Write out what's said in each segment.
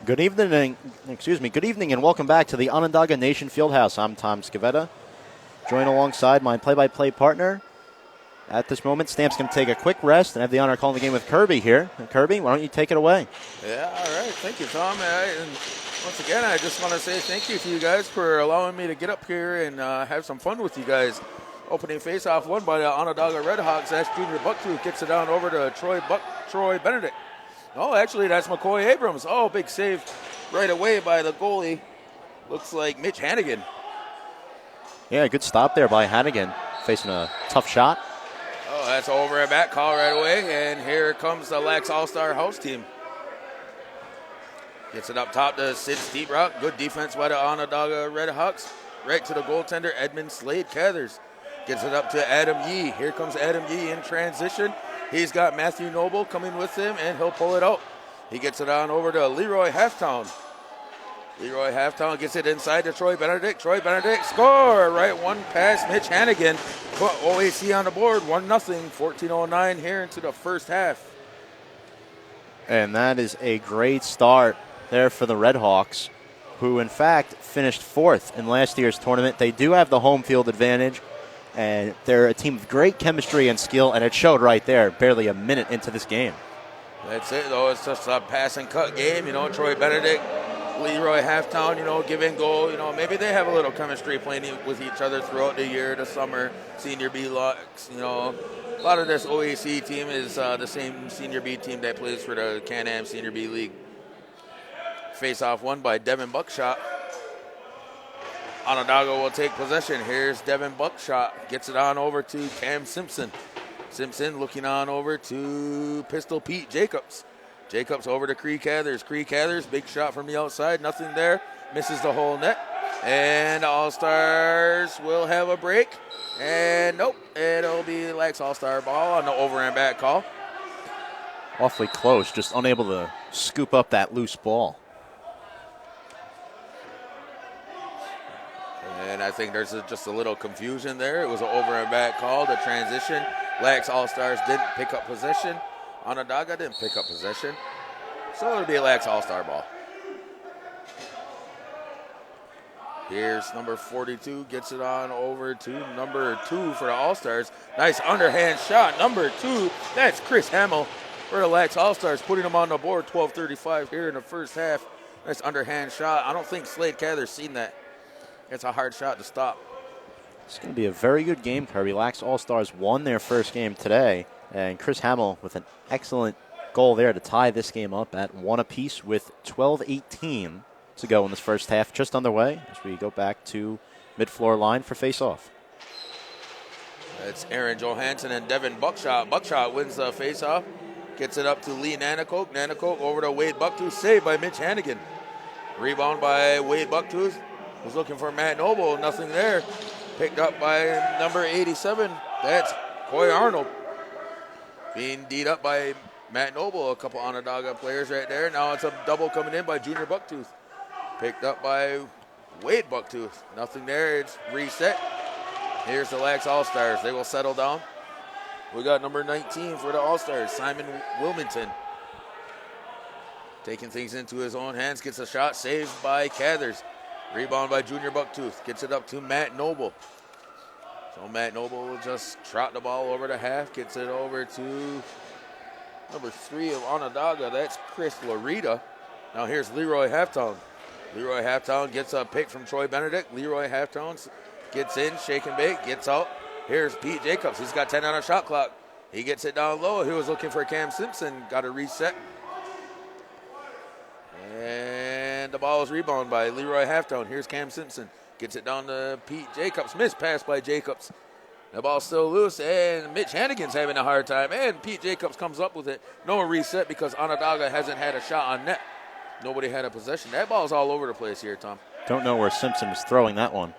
Good evening, Good evening, and welcome back to the Onondaga Nation Fieldhouse. I'm Tom Scavetta, joined alongside my play-by-play partner. At this moment, Stamp's going to take a quick rest and have the honor of calling the game with Kirby here. Kirby, why don't you take it away? Yeah, all right. Thank you, Tom. And once again, I just want to say thank you to you guys for allowing me to get up here and have some fun with you guys. Opening face-off won by the Onondaga Redhawks. That's Junior Bucktooth. Gets it down over to Troy Benedict. Oh, actually, that's McCoy Abrams. Oh, big save right away by the goalie. Looks like Mitch Hannigan. Yeah, good stop there by Hannigan, facing a tough shot. Oh, that's over and back call right away, and here comes the LaxAllStar house team. Gets it up top to Sid Steeprock. Good defense by the Onondaga Redhawks. Right to the goaltender, Edmund Slade Cathers. Gets it up to Adam Yee. Here comes Adam Yee in transition. He's got Matthew Noble coming with him, and he'll pull it out. He gets it on over to Leroy Halftown. Leroy Halftown gets it inside to Troy Benedict. Troy Benedict score! Right one past Mitch Hannigan. Put OAC on the board, 1-0, 14:09 here into the first half. And that is a great start there for the Redhawks, who in fact finished fourth in last year's tournament. They do have the home field advantage, and they're a team of great chemistry and skill, and it showed right there, barely a minute into this game. That's it, though. It's just a pass and cut game. Troy Benedict, Leroy Halftown, give and go. Maybe they have a little chemistry playing with each other throughout the year, the summer, Senior B Lux. A lot of this OAC team is the same Senior B team that plays for the Can-Am Senior B League. Face-off won by Devin Buckshot. Onondaga will take possession. Here's Devin Buckshot. Gets it on over to Cam Simpson. Simpson looking on over to Pistol Pete Jacobs. Jacobs over to Cree Cathers. Cree Cathers, big shot from the outside. Nothing there. Misses the whole net. And All-Stars will have a break. And nope, it'll be LaxAllStar ball on the over and back call. Awfully close, just unable to scoop up that loose ball. And I think there's just a little confusion there. It was an over and back call, the transition. LaxAllStars didn't pick up possession. Onondaga didn't pick up possession. So it'll be a LaxAllStar ball. Here's number 42, gets it on over to number 2 for the All-Stars. Nice underhand shot, number 2. That's Chris Hamill for the LaxAllStars, putting them on the board, 12:35 here in the first half. Nice underhand shot. I don't think Slade Cather's seen that. It's a hard shot to stop. It's going to be a very good game, Kirby. LaxAllStars won their first game today, and Chris Hamill with an excellent goal there to tie this game up at 1 apiece with 12:18 to go in this first half, just underway as we go back to mid-floor line for face-off. That's Aaron Johansson and Devin Buckshot. Buckshot wins the face-off, gets it up to Lee Nanakoke. Nanakoke over to Wade Bucktooth, saved by Mitch Hannigan. Rebound by Wade Bucktooth. Was looking for Matt Noble, nothing there. Picked up by number 87. That's Coy Arnold. Being D'd up by Matt Noble, a couple Onondaga players right there. Now it's a double coming in by Junior Bucktooth. Picked up by Wade Bucktooth. Nothing there. It's reset. Here's the LaxAllStars. They will settle down. We got number 19 for the All-Stars, Simon Wilmington. Taking things into his own hands. Gets a shot. Saved by Cathers. Rebound by Junior Bucktooth. Gets it up to Matt Noble. So Matt Noble will just trot the ball over to half. Gets it over to number 3 of Onondaga. That's Chris Larita. Now here's Leroy Halftown. Leroy Halftown gets a pick from Troy Benedict. Leroy Halftown gets in, shake and bake, gets out. Here's Pete Jacobs. He's got 10 on a shot clock. He gets it down low. He was looking for Cam Simpson. Got a reset. And the ball is rebounded by Leroy Halftown. Here's Cam Simpson. Gets it down to Pete Jacobs. Missed pass by Jacobs. The ball's still loose, and Mitch Hannigan's having a hard time. And Pete Jacobs comes up with it. No reset because Onondaga hasn't had a shot on net. Nobody had a possession. That ball's all over the place here, Tom. Don't know where Simpson was throwing that one.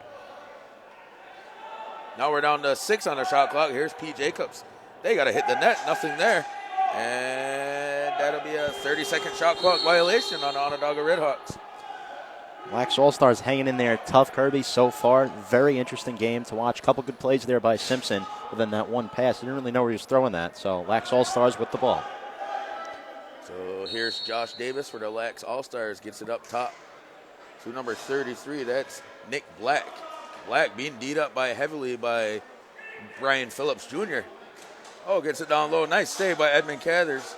Now we're down to 6 on the shot clock. Here's Pete Jacobs. They got to hit the net. Nothing there. And that'll be a 30-second shot clock violation on the Onondaga Redhawks. LaxAllStars hanging in there tough, Kirby, so far. Very interesting game to watch. Couple good plays there by Simpson, but then that one pass, didn't really know where he was throwing that. So LaxAllStars with the ball. So here's Josh Davis for the LaxAllStars. Gets it up top to number 33. That's Nick Black. Black being beat up heavily by Brian Phillips Jr. Oh, gets it down low. Nice save by Edmund Cathers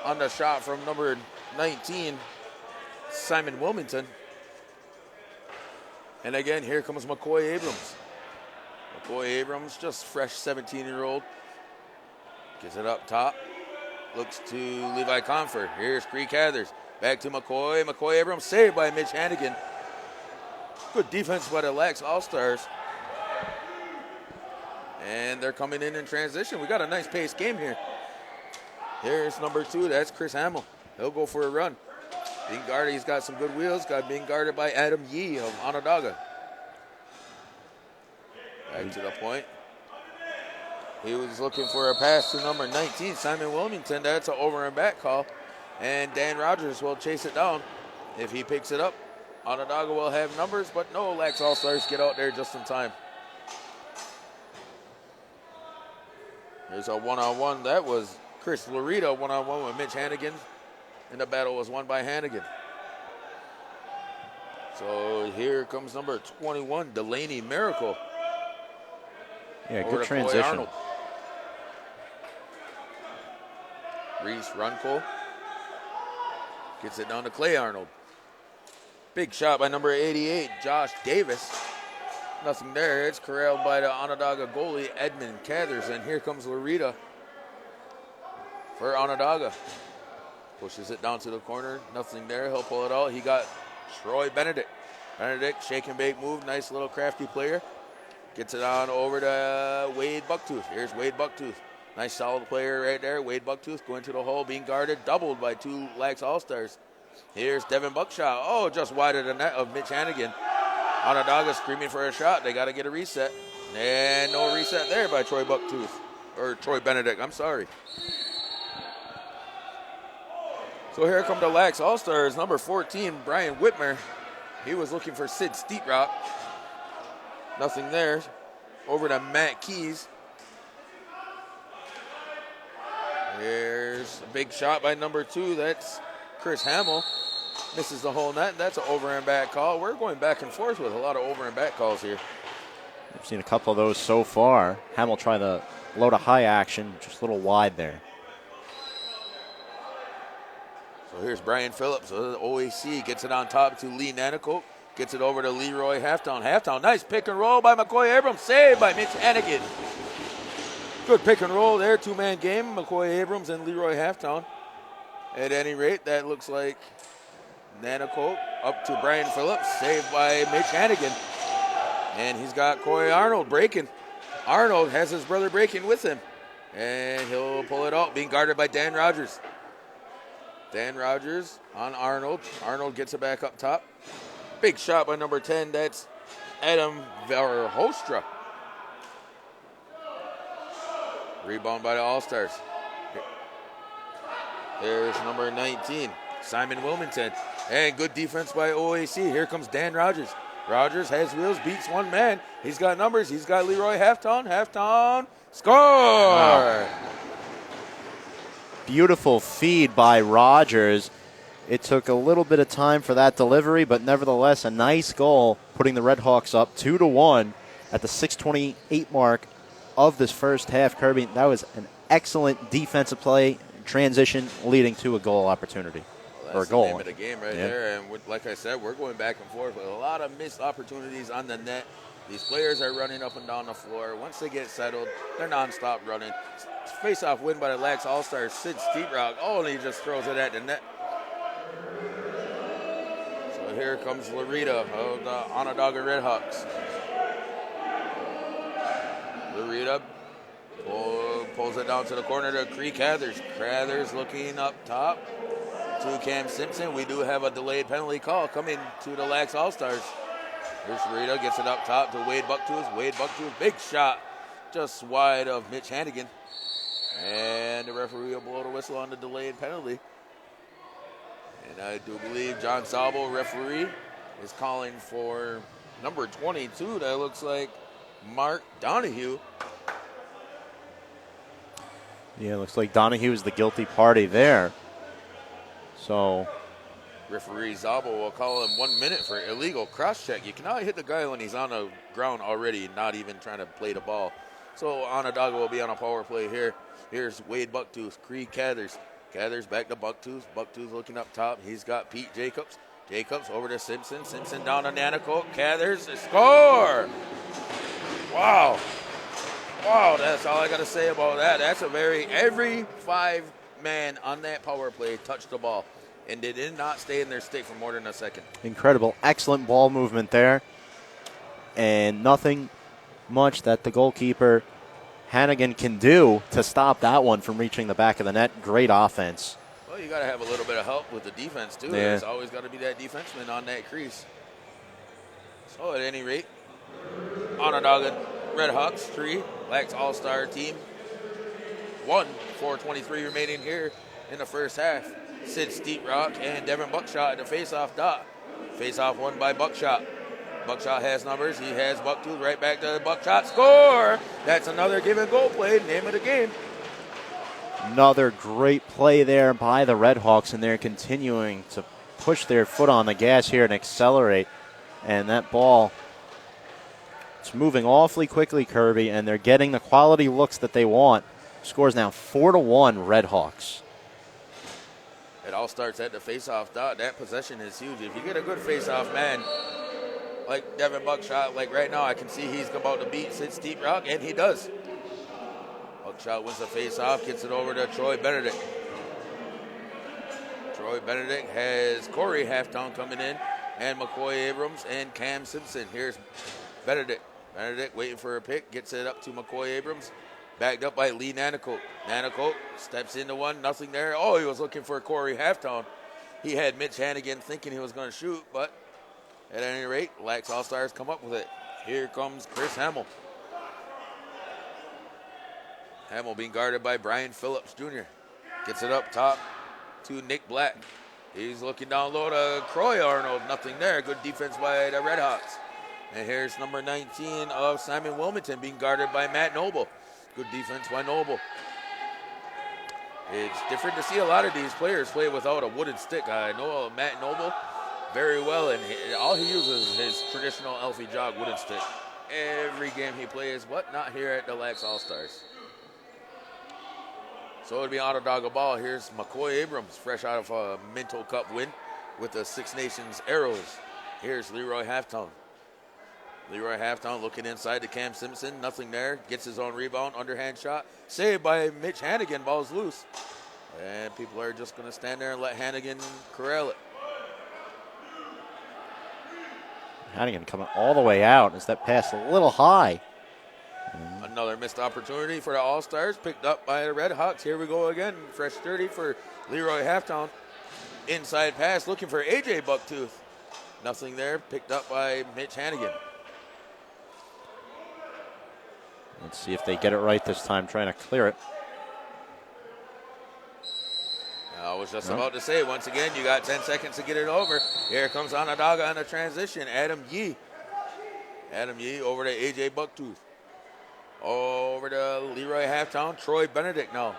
on the shot from number 19, Simon Wilmington. And again, here comes McCoy Abrams. McCoy Abrams, just fresh 17-year-old. Gets it up top. Looks to Levi Confer. Here's Cree Cathers. Back to McCoy. McCoy Abrams saved by Mitch Hannigan. Good defense by the LaxAllStars. And they're coming in transition. We got a nice paced game here. Here's number 2. That's Chris Hamill. He'll go for a run. Being guarded, he's got some good wheels. Being guarded by Adam Yee of Onondaga. Back to the point. He was looking for a pass to number 19, Simon Wilmington. That's an over and back call. And Dan Rogers will chase it down. If he picks it up, Onondaga will have numbers, but no, LaxAllStars get out there just in time. There's a one-on-one. That was Chris Lorita one-on-one with Mitch Hannigan. And the battle was won by Hannigan. So here comes number 21, Delaney Miracle. Yeah, good transition. Reese Runco gets it down to Clay Arnold. Big shot by number 88, Josh Davis. Nothing there. It's corralled by the Onondaga goalie, Edmund Cathers. And here comes Lorita for Onondaga. Pushes it down to the corner. Nothing there. He'll pull it out. He got Troy Benedict. Benedict, shake and bake move. Nice little crafty player. Gets it on over to Wade Bucktooth. Here's Wade Bucktooth. Nice solid player right there. Wade Bucktooth going to the hole, being guarded, doubled by 2 LaxAllStars. Here's Devin Buckshot. Oh, just wide of the net of Mitch Hannigan. Onondaga screaming for a shot. They got to get a reset. And no reset there by Troy Bucktooth. Or Troy Benedict, I'm sorry. So here come the LaxAllStars, number 14, Brian Whitmer. He was looking for Sid Steetrock. Nothing there. Over to Matt Keys. Here's a big shot by number 2. That's Chris Hamill. Misses the whole net. That's an over and back call. We're going back and forth with a lot of over and back calls here. We've seen a couple of those so far. Hamill trying the low to high action, just a little wide there. So here's Brian Phillips, OAC, gets it on top to Lee Nanacoke. Gets it over to Leroy Halftown. Halftown, nice pick and roll by McCoy Abrams. Saved by Mitch Hannigan. Good pick and roll there, 2-man game, McCoy Abrams and Leroy Halftown. At any rate, that looks like Nanacoke up to Brian Phillips. Saved by Mitch Hannigan. And he's got Corey Arnold breaking. Arnold has his brother breaking with him. And he'll pull it out, being guarded by Dan Rogers. Dan Rogers on Arnold. Arnold gets it back up top. Big shot by number 10. That's Adam Verhostra. Rebound by the All-Stars. There's number 19, Simon Wilmington. And good defense by OAC. Here comes Dan Rogers. Rogers has wheels, beats one man. He's got numbers. He's got Leroy Halftown. Halftown, score! Wow. Beautiful feed by Rogers. It took a little bit of time for that delivery, but nevertheless a nice goal, putting the Redhawks up 2-1 at the 6:28 mark of this first half. Kirby, that was an excellent defensive play, transition leading to a goal opportunity. Well, or a goal. That's the name of the game right there. And like I said, we're going back and forth with a lot of missed opportunities on the net. These players are running up and down the floor. Once they get settled, they're nonstop running. Face-off win by the LaxAllStars, Sid Steetrock. Oh, and he just throws it at the net. So here comes Lorita of the Onondaga Redhawks. Lorita pulls it down to the corner to Cree Cathers. Cathers looking up top to Cam Simpson. We do have a delayed penalty call coming to the LaxAllStars. Here's Lorita, gets it up top to Wade Bucktooth. Wade Bucktooth, big shot, just wide of Mitch Hannigan. And the referee will blow the whistle on the delayed penalty. And I do believe John Sabo, referee, is calling for number 22. That looks like Mark Donahue. Yeah, looks like Donahue is the guilty party there. So referee Zabo will call him 1 minute for illegal cross check. You cannot hit the guy when he's on the ground already, not even trying to play the ball. So Onondaga will be on a power play here. Here's Wade Bucktooth, Creed Cathers. Cathers back to Bucktooth. Bucktooth looking up top. He's got Pete Jacobs. Jacobs over to Simpson. Simpson down to Nanaco. Cathers score. Wow. Wow, that's all I got to say about that. That's every 5-man on that power play touched the ball, and they did not stay in their stick for more than a second. incredible. Excellent ball movement there. And nothing much that the goalkeeper, Hannigan, can do to stop that one from reaching the back of the net. Great offense. Well, you got to have a little bit of help with the defense, too. Yeah. There's always got to be that defenseman on that crease. So, at any rate, Onondaga Redhawks 3, LaxAllStar team 1, 4:23 remaining here in the first half. Sid Steeprock and Devin Buckshot at the face-off dot. Face-off won by Buckshot. Buckshot has numbers. He has Bucktooth right back to Buckshot. Score! That's another give-and-go play. Name of the game. Another great play there by the Redhawks, and they're continuing to push their foot on the gas here and accelerate. And that ball, it's moving awfully quickly, Kirby, and they're getting the quality looks that they want. Scores now 4-1 Redhawks. It all starts at the face-off dot. That possession is huge. If you get a good face-off man, like Devin Buckshot, like right now, I can see he's about to beat Sid Steeprock, and he does. Buckshot wins the face-off, gets it over to Troy Benedict. Troy Benedict has Corey Halftown coming in, and McCoy Abrams and Cam Simpson. Here's Benedict. Benedict waiting for a pick, gets it up to McCoy Abrams. Backed up by Lee Nanacote. Nanacote steps into one, nothing there. Oh, he was looking for Corey Halftown. He had Mitch Hannigan thinking he was going to shoot, but at any rate, LaxAllStars come up with it. Here comes Chris Hamill. Hamill being guarded by Brian Phillips Jr. Gets it up top to Nick Black. He's looking down low to Croy Arnold. Nothing there. Good defense by the Redhawks. And here's number 19 of Simon Wilmington being guarded by Matt Noble. Good defense by Noble. It's different to see a lot of these players play without a wooden stick. I know Matt Noble very well, and all he uses is his traditional Elfie Jog wooden stick. Every game he plays, but not here at the LaxAllStars. So it'll be Onondaga ball. Here's McCoy Abrams, fresh out of a Minto Cup win with the Six Nations Arrows. Here's Leroy Halftown. Leroy Halftown looking inside to Cam Simpson. Nothing there. Gets his own rebound. Underhand shot. Saved by Mitch Hannigan. Ball's loose. And people are just going to stand there and let Hannigan corral it. Hannigan coming all the way out as that pass a little high. Another missed opportunity for the All-Stars. Picked up by the Redhawks. Here we go again. Fresh 30 for Leroy Halftown. Inside pass looking for A.J. Bucktooth. Nothing there. Picked up by Mitch Hannigan. Let's see if they get it right this time, trying to clear it. I was just about to say, once again, you got 10 seconds to get it over. Here comes Onondaga on the transition. Adam Yee. Adam Yee over to A.J. Bucktooth. Over to Leroy Halftown. Troy Benedict now.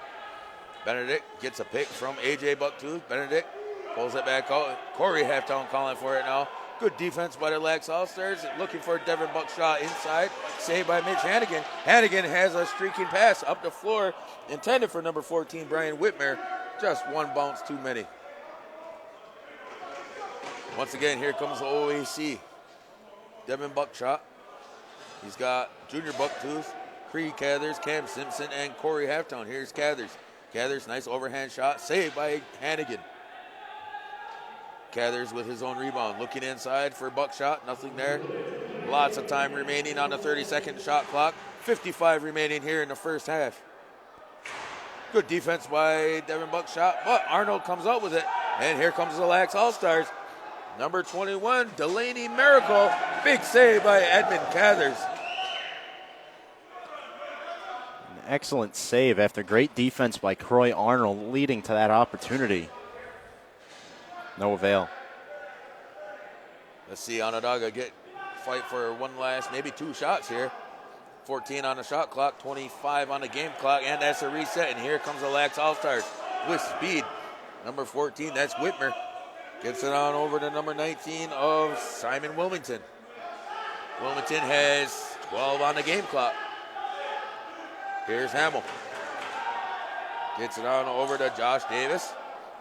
Benedict gets a pick from A.J. Bucktooth. Benedict pulls it back out. Corey Halftown calling for it now. Good defense by the LaxAllStars. Looking for Devin Buckshot inside. Saved by Mitch Hannigan. Hannigan has a streaking pass up the floor. Intended for number 14, Brian Whitmer. Just one bounce too many. Once again, here comes the OAC. Devin Buckshot. He's got Junior Bucktooth, Creed Cathers, Cam Simpson, and Corey Halftown. Here's Cathers. Cathers, nice overhand shot. Saved by Hannigan. Cathers with his own rebound. Looking inside for Buckshot. Nothing there. Lots of time remaining on the 30-second shot clock. 55 remaining here in the first half. Good defense by Devin Buckshot, but Arnold comes out with it. And here comes the LaxAllStars. Number 21, Delaney Miracle. Big save by Edmund Cathers. An excellent save after great defense by Croy Arnold, leading to that opportunity. No avail. Let's see Onondaga fight for one last, maybe two shots here. 14 on the shot clock, 25 on the game clock, and that's a reset. And here comes the LaxAllStars with speed. Number 14, that's Whitmer. Gets it on over to number 19 of Simon Wilmington. Wilmington has 12 on the game clock. Here's Hamill. Gets it on over to Josh Davis.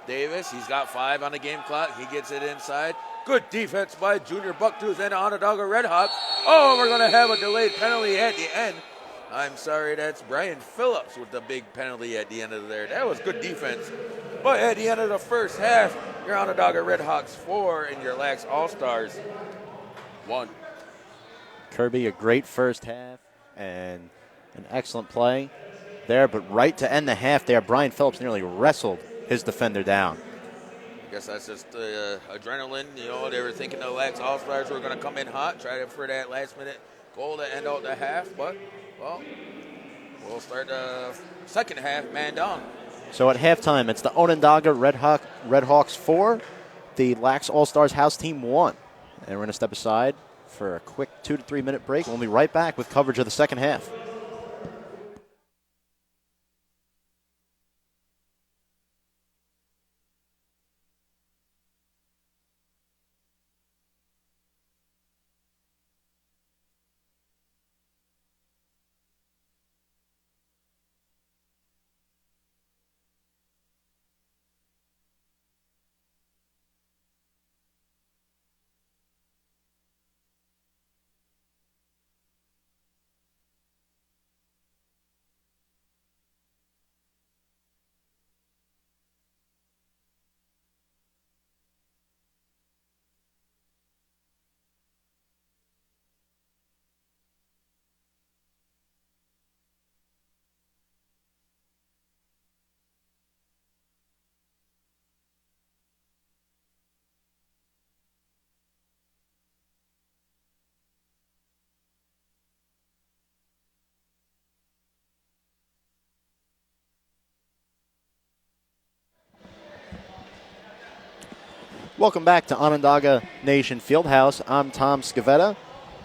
Davis, he's got 5 on the game clock. He gets it inside. Good defense by Junior Bucktooth and Onondaga Redhawks. Oh, we're going to have a delayed penalty at the end. I'm sorry, that's Brian Phillips with the big penalty at the end of there. That was good defense. But at the end of the first half, your Onondaga Redhawks 4 and your LaxAllStars 1. Kirby, a great first half and an excellent play there. But right to end the half there, Brian Phillips nearly wrestled his defender down. I guess that's just adrenaline. You know, they were thinking the LaxAllStars were going to come in hot, try to for that last-minute goal to end out the half. But, well, we'll start the second half man down. So at halftime, it's the Onondaga Redhawks 4, the LaxAllStars house team 1. And we're going to step aside for a quick 2 to 3 minute break. We'll be right back with coverage of the second half. Welcome back to Onondaga Nation Fieldhouse. I'm Tom Scavetta,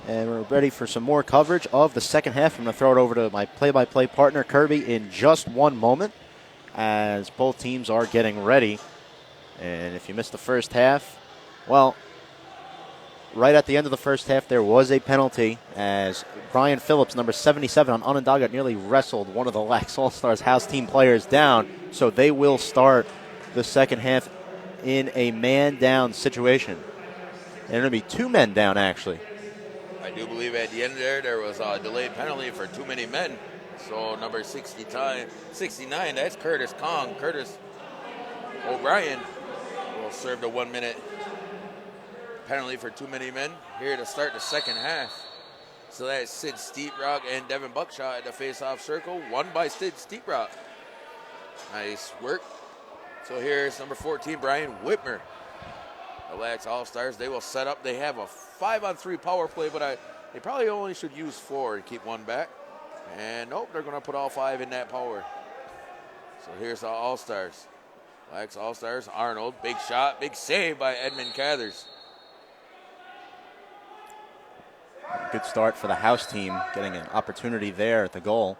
and we're ready for some more coverage of the second half. I'm going to throw it over to my play-by-play partner, Kirby, in just one moment as both teams are getting ready. And if you missed the first half, well, right at the end of the first half, there was a penalty as Brian Phillips, number 77 on Onondaga, nearly wrestled one of the LaxAllStars house team players down. So they will start the second half in a man-down situation. And it'll be 2 men down, actually. I do believe at the end there was a delayed penalty for too many men. So number 69, that's Curtis Kong. Curtis O'Brien will serve the 1 minute penalty for too many men here to start the second half. So that's Sid Steeprock and Devin Buckshot at the face-off circle, won by Sid Steeprock. Nice work. So here's number 14, Brian Whitmer. The LaxAllStars, they will set up. They have a 5-on-3 power play, but they probably only should use 4 and keep 1 back. And nope, they're going to put all 5 in that power. So here's the All-Stars. LaxAllStars, Arnold, big shot, big save by Edmund Cathers. Good start for the house team, getting an opportunity there at the goal.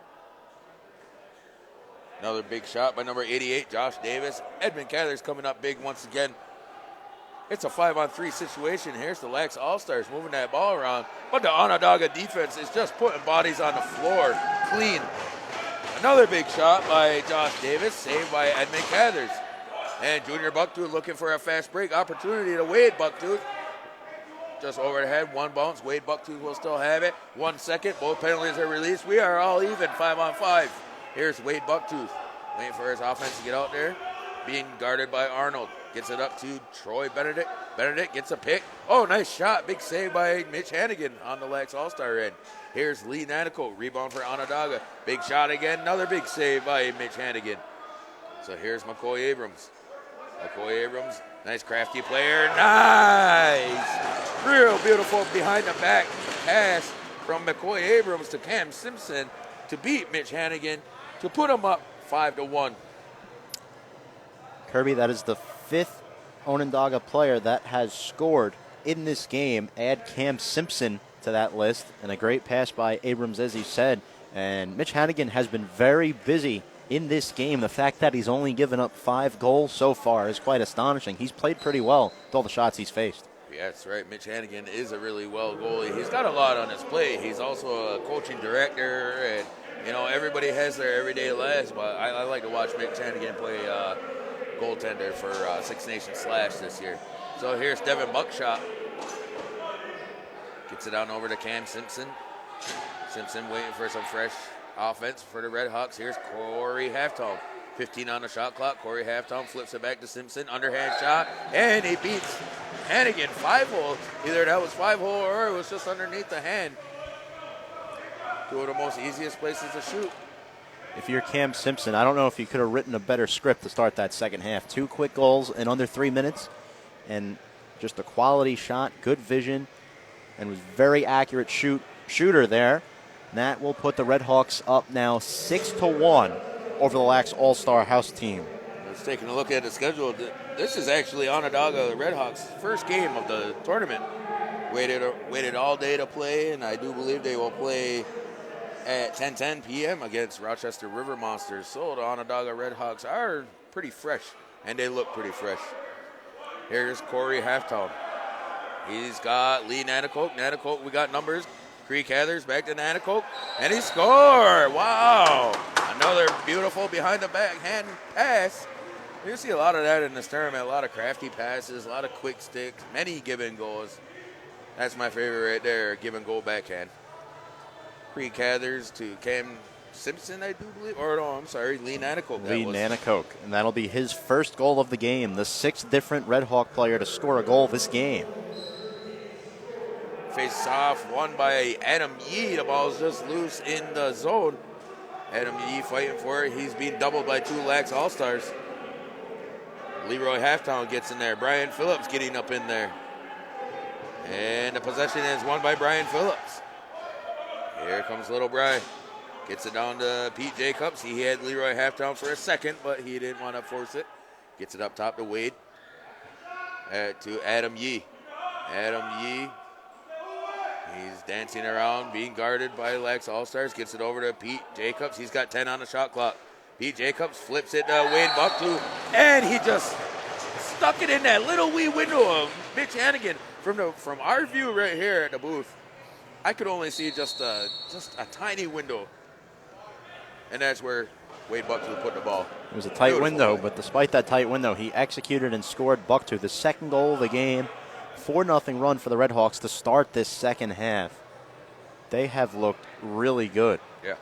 Another big shot by number 88, Josh Davis. Edmund Cathers coming up big once again. It's a 5-on-3 situation. Here's the LaxAllStars moving that ball around. But the Onondaga defense is just putting bodies on the floor clean. Another big shot by Josh Davis, saved by Edmund Cathers. And Junior Bucktooth looking for a fast break opportunity to Wade Bucktooth. Just over the head, 1 bounce. Wade Bucktooth will still have it. 1 second, both penalties are released. We are all even, 5-on-5. Here's Wade Bucktooth, waiting for his offense to get out there. Being guarded by Arnold. Gets it up to Troy Benedict. Benedict gets a pick. Oh, nice shot. Big save by Mitch Hannigan on the LaxAllStar end. Here's Lee Nanico. Rebound for Onondaga. Big shot again. Another big save by Mitch Hannigan. So here's McCoy Abrams. McCoy Abrams, nice crafty player. Nice. Real beautiful behind the back pass from McCoy Abrams to Cam Simpson to beat Mitch Hannigan to put him up 5-1. Kirby, that is the 5th Onondaga player that has scored in this game. Add Cam Simpson to that list, and a great pass by Abrams, as he said. And Mitch Hannigan has been very busy in this game. The fact that he's only given up 5 goals so far is quite astonishing. He's played pretty well with all the shots he's faced. Yeah, that's right. Mitch Hannigan is a really well goalie. He's got a lot on his plate. He's also a coaching director, and everybody has their everyday lives. But I like to watch Mitch Hannigan play goaltender for Six Nations Slash this year. So here's Devin Buckshot. Gets it on over to Cam Simpson. Simpson waiting for some fresh offense for the Redhawks. Here's Corey Halftone. 15 on the shot clock. Corey Halftone flips it back to Simpson. Underhand shot, and he beats Hannigan 5-hole. Either that was 5-hole or it was just underneath the hand. Two of the most easiest places to shoot. If you're Cam Simpson, I don't know if you could have written a better script to start that second half. 2 quick goals in under 3 minutes, and just a quality shot, good vision, and was very accurate shooter there. And that will put the Redhawks up now 6-1 over the LaxAllStars house team. Let's take a look at the schedule. This is actually Onondaga Redhawks' first game of the tournament. Waited all day to play, and I do believe they will play at 10:10 p.m. against Rochester River Monsters. So the Onondaga Redhawks are pretty fresh, and they look pretty fresh. Here's Corey Halftone. He's got Lee Nanacoke. Nanacoke, we got numbers. Creek Heathers back to Nanacoke, and he scored. Wow. Another beautiful behind the backhand pass. You see a lot of that in this tournament, a lot of crafty passes, a lot of quick sticks, many give-and goals. That's my favorite right there, give-and-go backhand. Creek Heathers to Cam Simpson, I do believe. Or no, I'm sorry, Lee Nanacoke. Lee Nanacoke, and that'll be his first goal of the game, the 6th different Red Hawk player to score a goal this game. Face off, won by Adam Yee. The ball's just loose in the zone. Adam Yee fighting for it. He's being doubled by 2 LaxAllStars. Leroy Halftown gets in there. Brian Phillips getting up in there. And the possession is won by Brian Phillips. Here comes little Brian. Gets it down to Pete Jacobs. He had Leroy Halftown for a second, but he didn't want to force it. Gets it up top to Wade. To Adam Yee. Adam Yee. He's dancing around, being guarded by LaxAllStars. Gets it over to Pete Jacobs. He's got 10 on the shot clock. Pete Jacobs flips it to Wade Bucklew, and he just stuck it in that little wee window of Mitch Hannigan. From our view right here at the booth, I could only see just a tiny window, and that's where Wade Bucklew put the ball. It was a tight window, but despite that tight window, he executed and scored Bucklew, the second goal of the game. 4-0 run for the Redhawks to start this second half. They have looked really good. Yeah.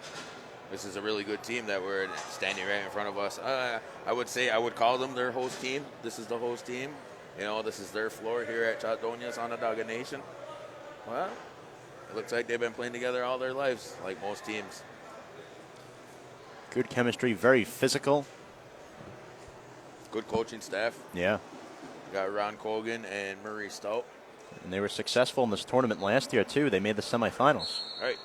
This is a really good team that we're standing right in front of us. I would call them their host team. This is the host team. This is their floor here at Chatonia's Onondaga Nation. Well, it looks like they've been playing together all their lives, like most teams. Good chemistry, very physical. Good coaching staff. Yeah. Got Ron Cogan and Murray Stout. And they were successful in this tournament last year, too. They made the semifinals. Right.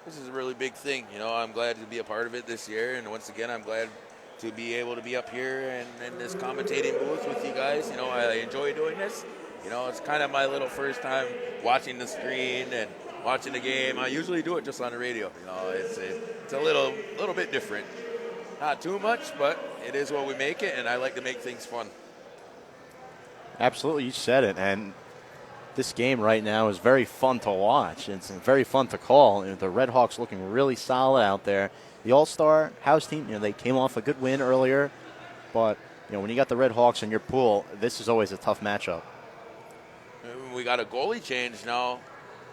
This is a really big thing. I'm glad to be a part of it this year. And once again, I'm glad to be able to be up here and in this commentating booth with you guys. I enjoy doing this. It's kind of my little first time watching the screen and watching the game. I usually do it just on the radio. It's a little bit different. Not too much, but it is what we make it, and I like to make things fun. Absolutely, you said it. And this game right now is very fun to watch. It's very fun to call. The Redhawks looking really solid out there. The All-Star house team, they came off a good win earlier, but when you got the Redhawks in your pool, this is always a tough matchup. We got a goalie change now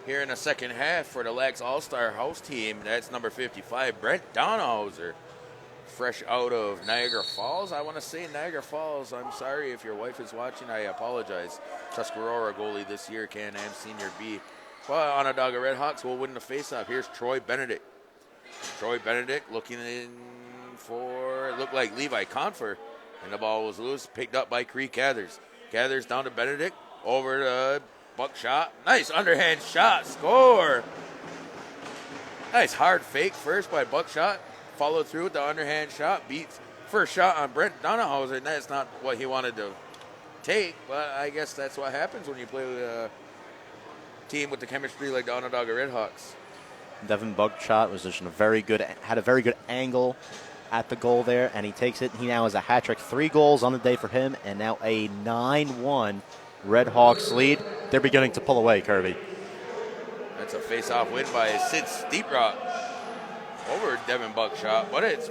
here in the second half for the LaxAllStar house team. That's number 55, Brent Donhauser. Fresh out of Niagara Falls. I want to say Niagara Falls. I'm sorry if your wife is watching. I apologize. Tuscarora goalie this year, Can-Am Senior B. Well, Onondaga Redhawks will win the faceoff. Here's Troy Benedict. Troy Benedict looking in for, it looked like Levi Confer, and the ball was loose, picked up by Creek Gathers. Gathers down to Benedict, over to Buckshot. Nice underhand shot, score. Nice hard fake first by Buckshot. Followed through with the underhand shot, beats first shot on Brent Donahauser, and that's not what he wanted to take, but I guess that's what happens when you play with a team with the chemistry like the Onondaga Redhawks. Devin Bugshot was just had a very good angle at the goal there, and he takes it. He now has a hat trick, 3 goals on the day for him, and now a 9-1 Red Hawks lead. They're beginning to pull away, Kirby. That's a face-off win by Sid Steeprock over Devin Buckshot, but it's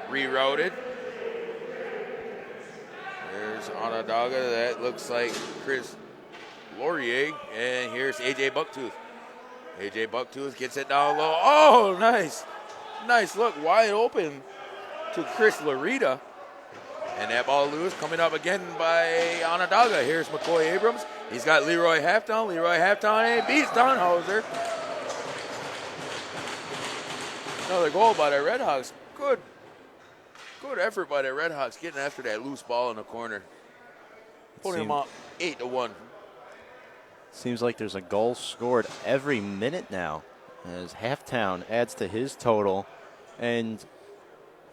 rerouted. There's Onondaga. That looks like Chris Laurier, and here's AJ Bucktooth. AJ Bucktooth gets it down low. Oh, nice. Nice look, wide open to Chris Larita. And that ball loose, coming up again by Onondaga. Here's McCoy Abrams. He's got Leroy Halftown. Leroy Halftown, and beats Donhauser. Another goal by the Red Hawks. Good effort by the Red Hawks getting after that loose ball in the corner. Putting them up 8-1. Seems like there's a goal scored every minute now as Halftown adds to his total. And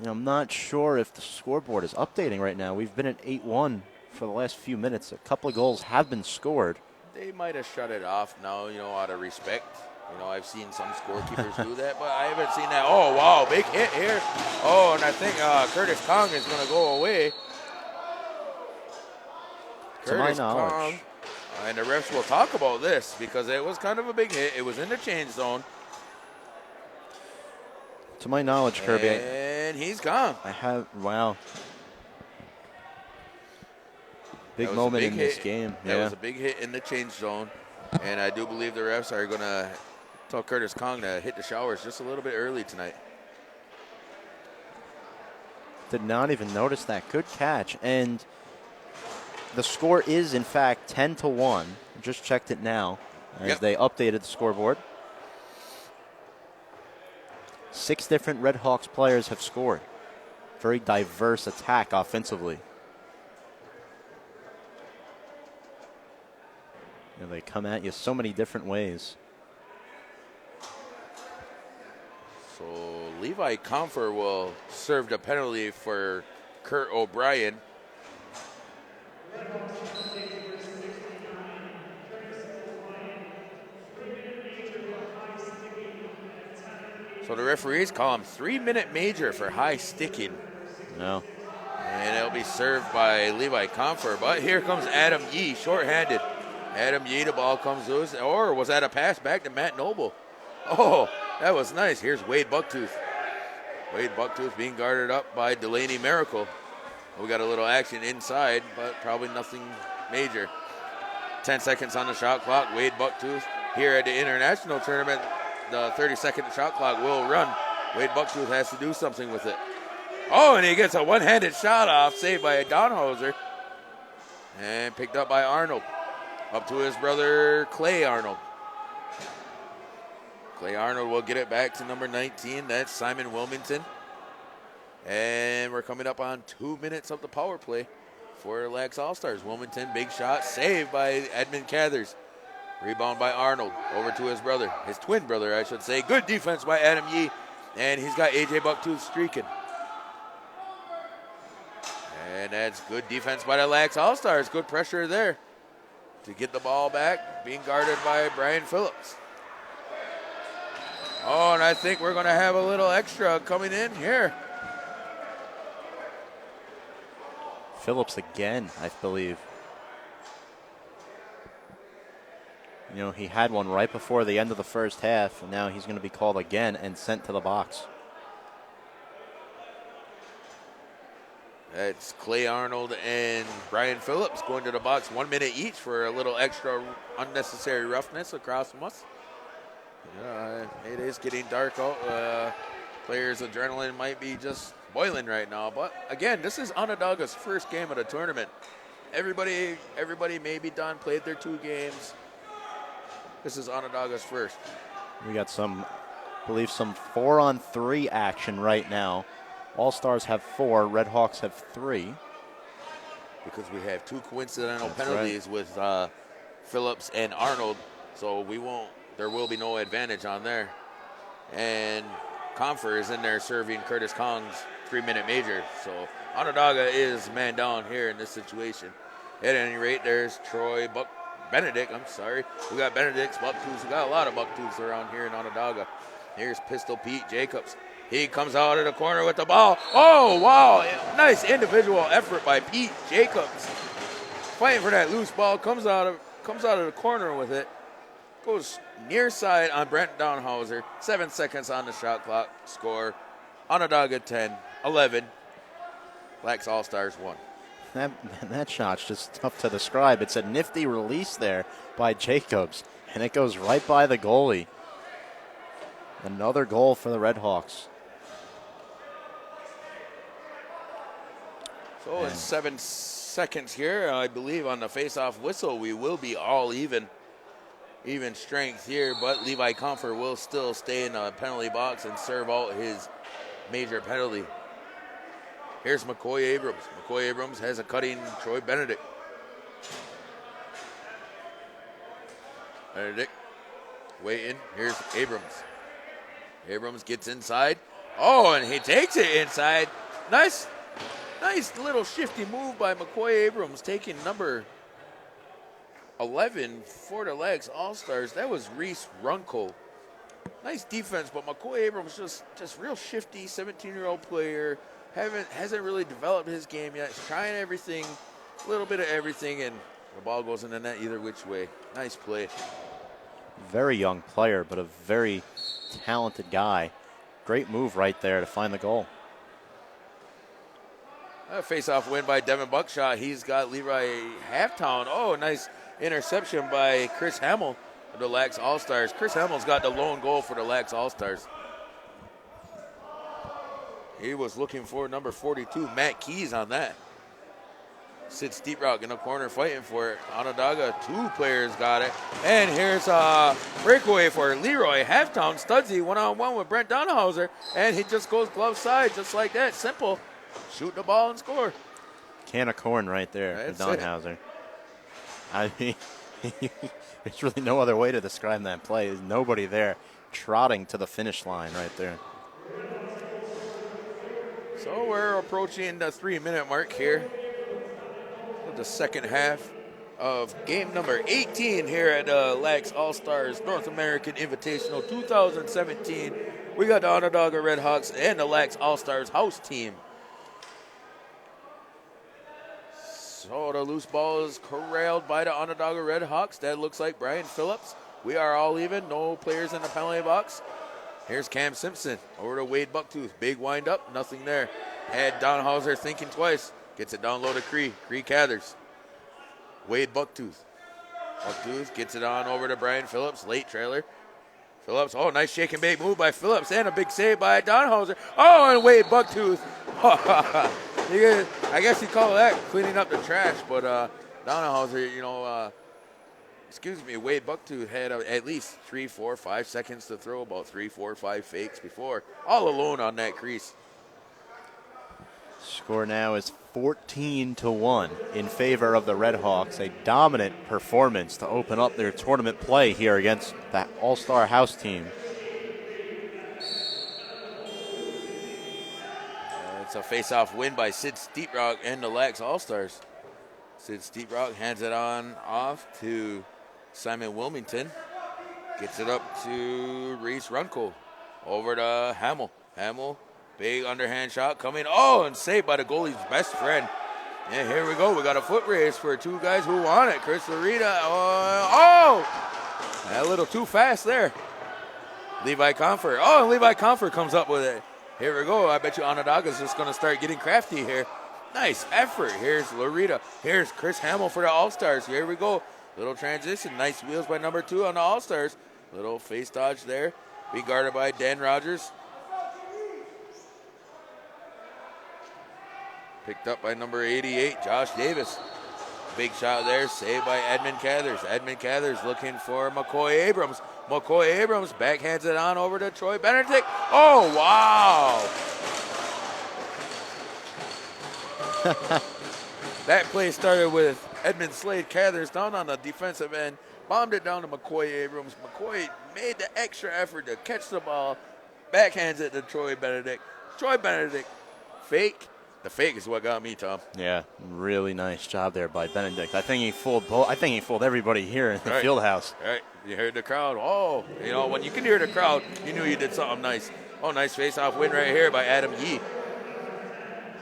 I'm not sure if the scoreboard is updating right now. We've been at 8-1 for the last few minutes. A couple of goals have been scored. They might have shut it off now, out of respect. I've seen some scorekeepers do that, but I haven't seen that. Oh, wow, big hit here. Oh, and I think Curtis Kong is going to go away. To my knowledge. Kong, and the refs will talk about this because it was kind of a big hit. It was in the change zone. To my knowledge, Kirby. And he's gone. Wow. Big moment in this game. That was a big hit in the change zone. And I do believe the refs are going to tell Curtis Kong to hit the showers just a little bit early tonight. Did not even notice that. Good catch. And the score is, in fact, 10-1. Just checked it now as they updated the scoreboard. 6 different Red Hawks players have scored. Very diverse attack offensively. They come at you so many different ways. So Levi Comfer will serve the penalty for Kurt O'Brien. So the referees call him 3-minute major for high sticking. No. And it'll be served by Levi Comfer. But here comes Adam Yee, shorthanded. Adam Yee, the ball comes loose. Or was that a pass back to Matt Noble? Oh, that was nice. Here's Wade Bucktooth. Wade Bucktooth being guarded up by Delaney Miracle. We got a little action inside, but probably nothing major. 10 seconds on the shot clock. Wade Bucktooth here at the international tournament. The 30-second shot clock will run. Wade Bucktooth has to do something with it. Oh, and he gets a one-handed shot off, saved by Donhauser. And picked up by Arnold. Up to his brother, Clay Arnold. Clay Arnold will get it back to number 19. That's Simon Wilmington. And we're coming up on 2 minutes of the power play for LaxAllStars. Wilmington, big shot, saved by Edmund Cathers. Rebound by Arnold, over to his brother, his twin brother, I should say. Good defense by Adam Yee, and he's got AJ Bucktooth streaking. And that's good defense by the LaxAllStars. Good pressure there to get the ball back, being guarded by Brian Phillips. Oh, and I think we're going to have a little extra coming in here. Phillips again, I believe. He had one right before the end of the first half, and now he's going to be called again and sent to the box. That's Clay Arnold and Brian Phillips going to the box, 1 minute each for a little extra unnecessary roughness across from us. It is getting dark out. Players' adrenaline might be just boiling right now. But again, this is Onondaga's first game of the tournament. Everybody may be done, played their 2 games. This is Onondaga's first. We got some 4-on-3 action right now. All-Stars have 4, Red Hawks have 3. Because we have 2 coincidental penalties with Phillips and Arnold, so there will be no advantage on there. And Comfer is in there serving Curtis Kong's 3-minute major. So Onondaga is man down here in this situation. At any rate, there's Troy Benedict, I'm sorry. We got Benedict's bucktooths. We got a lot of bucktooths around here in Onondaga. Here's Pistol Pete Jacobs. He comes out of the corner with the ball. Oh, wow. Nice individual effort by Pete Jacobs. Fighting for that loose ball. Comes out of the corner with it. Goes near side on Brent Downhauser. 7 seconds on the shot clock. Score. Onondaga 10, 11. LaxAllStars 1. That shot's just tough to describe. It's a nifty release there by Jacobs, and it goes right by the goalie. Another goal for the Redhawks. So in 7 seconds here, I believe on the face-off whistle, we will be all even strength here, but Levi Comfort will still stay in the penalty box and serve out his major penalty. Here's McCoy Abrams. McCoy Abrams has a cutting Troy Benedict. Benedict waiting. Here's Abrams. Abrams gets inside. Oh, and he takes it inside. Nice little shifty move by McCoy Abrams, taking number 11 for the LaxAllStars. That was Reese Runkel. Nice defense, but McCoy Abrams just real shifty, 17-year-old player. Hasn't really developed his game yet. He's trying everything, a little bit of everything, and the ball goes in the net either which way. Nice play. Very young player, but a very talented guy. Great move right there to find the goal. A face-off win by Devin Buckshot. He's got Leroy Halftown. Oh, nice interception by Chris Hamill of the LaxAllStars. Chris Hamill's got the lone goal for the LaxAllStars. He was looking for number 42, Matt Keys, on that. Sid Steeprock in the corner fighting for it. Onondaga, 2 players got it. And here's a breakaway for Leroy Halftown. Studsy one-on-one with Brent Donhauser. And he just goes glove side just like that. Simple. Shoot the ball and score. Can of corn right there for Donhauser. I mean, there's really no other way to describe that play. There's nobody there trotting to the finish line right there. So we're approaching the 3-minute mark here of the second half of game number 18 here at LaxAllStars North American Invitational 2017. We got the Onondaga Redhawks and the LaxAllStars house team. So the loose ball is corralled by the Onondaga Redhawks. That looks like Brian Phillips. We are all even. No players in the penalty box. Here's Cam Simpson over to Wade Bucktooth. Big wind up, nothing there. Had Donhauser thinking twice. Gets it down low to Cree. Cree Cathers. Wade Bucktooth. Bucktooth gets it on over to Brian Phillips. Late trailer. Phillips, oh, nice shake and bake move by Phillips. And a big save by Donhauser. Oh, and Wade Bucktooth. I guess you call that cleaning up the trash. But Donhauser, Wade Bucktooth had at least 3, 4, 5 seconds to throw, about 3, 4, 5 fakes before, all alone on that crease. Score now is 14-1 in favor of the Redhawks. A dominant performance to open up their tournament play here against that all-star house team. It's a face-off win by Sid Steeprock and the LaxAllStars. Sid Steeprock hands it on off to Simon Wilmington. Gets it up to Reese Runkel. Over to Hamill. Hamill, big underhand shot coming. Oh, and saved by the goalie's best friend. And here we go. We got a foot race for 2 guys who want it. Chris Larita. A little too fast there. Levi Comfort. Oh, and Levi Comfort comes up with it. Here we go. I bet you Onondaga's just going to start getting crafty here. Nice effort. Here's Larita. Here's Chris Hamill for the All-Stars. Here we go. Little transition. Nice wheels by number 2 on the All-Stars. Little face dodge there. Be guarded by Dan Rogers. Picked up by number 88, Josh Davis. Big shot there, saved by Edmund Cathers. Edmund Cathers looking for McCoy Abrams. McCoy Abrams backhands it on over to Troy Benedict. Oh, wow. That play started with Edmund Slade Cathers down on the defensive end. Bombed it down to McCoy Abrams. McCoy made the extra effort to catch the ball. Backhands it to Troy Benedict. Troy Benedict fake. The fake is what got me, Tom. Yeah, really nice job there by Benedict. I think he fooled both. I think he fooled everybody here in the field house. Right. You heard the crowd. Oh, when you can hear the crowd, you knew you did something nice. Oh, nice face-off win right here by Adam Yee.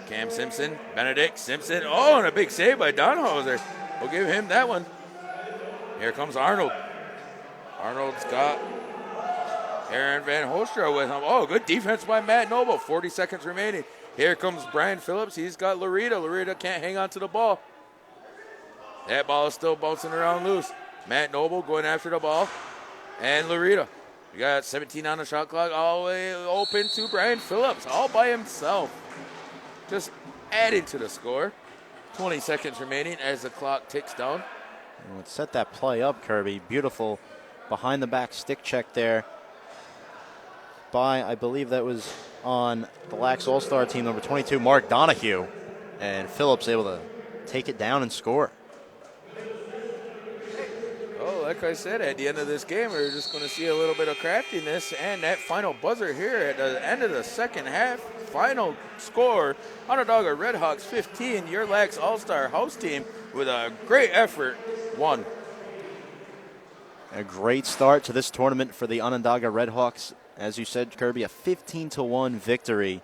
Cam Simpson, Benedict, Simpson. Oh, and a big save by Donhauser. We'll give him that one. Here comes Arnold. Arnold's got Aaron Van Hostra with him. Oh, good defense by Matt Noble. 40 seconds remaining. Here comes Brian Phillips. He's got Larita. Larita can't hang on to the ball. That ball is still bouncing around loose. Matt Noble going after the ball. And Larita. We got 17 on the shot clock. All the way open to Brian Phillips. All by himself. Just adding to the score. 20 seconds remaining as the clock ticks down. Let's set that play up, Kirby. Beautiful behind the back stick check there by, I believe that was on the Lax All-Star team, number 22, Mark Donahue. And Phillips able to take it down and score. Oh, like I said, at the end of this game, we're just going to see a little bit of craftiness. And that final buzzer here at the end of the second half, final score, Onondaga Redhawks 15, your Lax All-Star house team with a great effort, won. A great start to this tournament for the Onondaga Redhawks. As you said, Kirby, a 15-1 victory.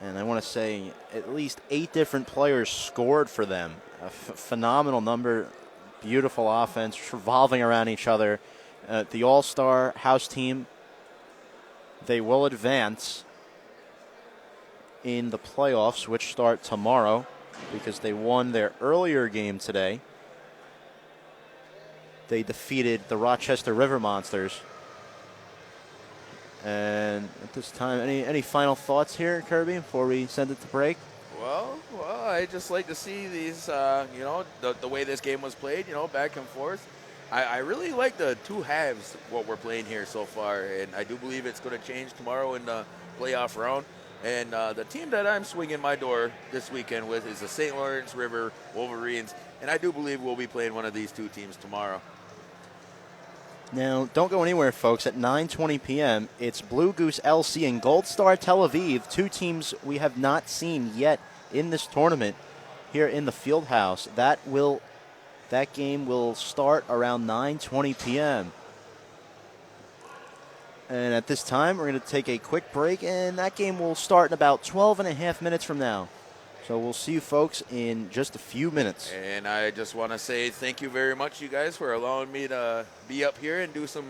And I want to say at least 8 different players scored for them. A phenomenal number. Beautiful offense, revolving around each other. The All-Star house team, they will advance in the playoffs, which start tomorrow, because they won their earlier game today. They defeated the Rochester River Monsters. And at this time, any final thoughts here, Kirby, before we send it to break? Well, I just like to see these, the way this game was played, back and forth. I really like the two halves, what we're playing here so far, and I do believe it's going to change tomorrow in the playoff round. And the team that I'm swinging my door this weekend with is the St. Lawrence River Wolverines, and I do believe we'll be playing one of these two teams tomorrow. Now, don't go anywhere, folks. At 9:20 p.m., it's Blue Goose LC and Gold Star Tel Aviv, two teams we have not seen yet in this tournament here in the field house. That game will start around 9:20 p.m. And at this time, we're going to take a quick break, and that game will start in about 12 and a half minutes from now. So we'll see you folks in just a few minutes. And I just want to say thank you very much, you guys, for allowing me to be up here and do some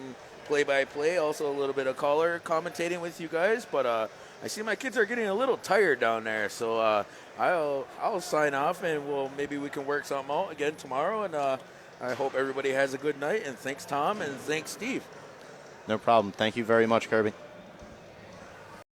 play-by-play, also a little bit of color commentating with you guys. But I see my kids are getting a little tired down there, so I'll sign off, and maybe we can work something out again tomorrow. And I hope everybody has a good night. And thanks, Tom, and thanks, Steve. No problem. Thank you very much, Kirby.